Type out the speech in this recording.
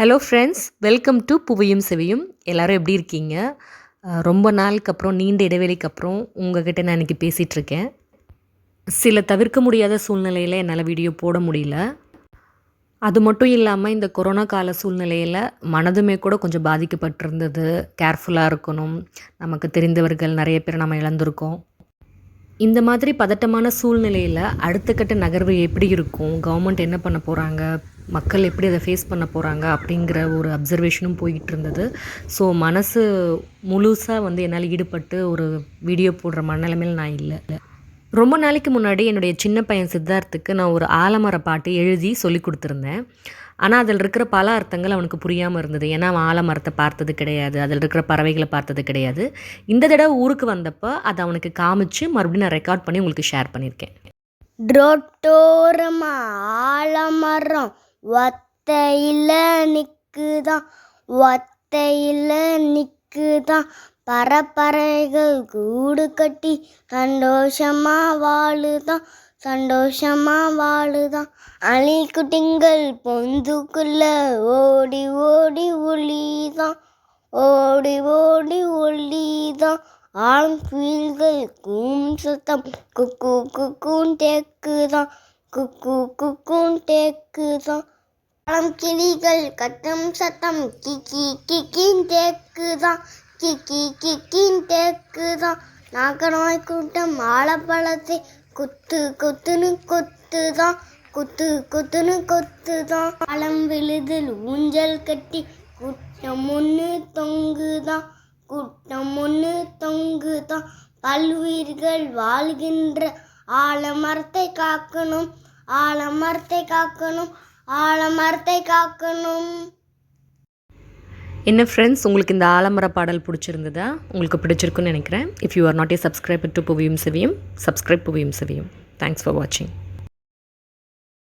Hello friends, welcome to புவியும் செவியும். எல்லோரும் எப்படி இருக்கீங்க? ரொம்ப நாளுக்கு அப்புறம், நீண்ட இடைவெளிக்கு அப்புறம் உங்ககிட்ட நான் இன்றைக்கி பேசிகிட்ருக்கேன். சில தவிர்க்க முடியாத சூழ்நிலையில் என்னால் வீடியோ போட முடியல. அது மட்டும் இல்லாமல் இந்த கொரோனா கால சூழ்நிலையில் மனதுமே கூட கொஞ்சம் பாதிக்கப்பட்டிருந்தது. கேர்ஃபுல்லாக இருக்கணும். நமக்கு தெரிந்தவர்கள் நிறைய பேர் நம்ம இழந்திருக்கோம். இந்த மாதிரி பதட்டமான சூழ்நிலையில் அடுத்த கட்ட நகர்வு எப்படி இருக்கும், கவர்மெண்ட் என்ன பண்ண போகிறாங்க, மக்கள் எப்படி அதை ஃபேஸ் பண்ண போகிறாங்க அப்படிங்கிற ஒரு அப்சர்வேஷனும் போய்கிட்டு இருந்தது. ஸோ மனசு முழுசாக என்னால் ஈடுபட்டு ஒரு வீடியோ போடுற மனநிலைமையில் நான் இல்லை. ரொம்ப நாளைக்கு முன்னாடி என்னுடைய சின்ன பையன் சித்தார்த்துக்கு நான் ஒரு ஆலமர பாட்டு எழுதி சொல்லி கொடுத்துருந்தேன். ஆனால் அதில் இருக்கிற பல அர்த்தங்கள் அவனுக்கு புரியாமல் இருந்தது. ஏன்னா அவன் ஆலமரத்தை பார்த்தது கிடையாது, அதில் இருக்கிற பறவைகளை பார்த்தது கிடையாது. இந்த தடவை ஊருக்கு வந்தப்போ அதை அவனுக்கு காமிச்சு மறுபடியும் நான் ரெக்கார்ட் பண்ணி உங்களுக்கு ஷேர் பண்ணியிருக்கேன். ரோட்டோரமா ஆலமரம் ஒத்தையில் நிற்குதான், ஒத்தையில் நிற்குதான். பறவைகள் கூடு கட்டி சந்தோஷமா வாழுதான், சந்தோஷமா வாழுதான். அணில்குட்டிங்கள் பொந்துக்குள்ள ஓடி ஓடி ஒளிதான், ஓடி ஓடி ஒளிதான். ஆண்குயில்கள் சத்தம் குக்கு குக்குன் தேக்குதான், குக்கு குக்குன் தேக்குதான். கிளிகள் கத்தும் சத்தம் கிக்கி கிக்கின் தேக்குதான், கிக்கி கிக்கின் தேக்குதான். நாகநாய் கூட்டம் ஆலப்பழத்தை குத்து குத்துன்னு கொத்துதான், குத்து குத்துன்னு கொத்துதான். பழம் விழுதில் ஊஞ்சல் கட்டி கூட்டம் ஒன்று தொங்குதான், கூட்டம் ஒன்று தொங்குதான். பல்லுயிர்கள் வாழ்கின்ற ஆலமரத்தை காக்கணும், ஆலமரத்தை காக்கணும், ஆலமரத்தை காக்கணும். என்ன ஃப்ரெண்ட்ஸ், உங்களுக்கு இந்த ஆலமர பாடல் பிடிச்சிருந்ததா? உங்களுக்கு பிடிச்சிருக்குன்னு நினைக்கிறேன். If you are not a subscriber to புவியும் செவியும், சப்ஸ்கிரைப் புவியும் செவியும். தேங்க்ஸ் ஃபார் வாட்சிங்.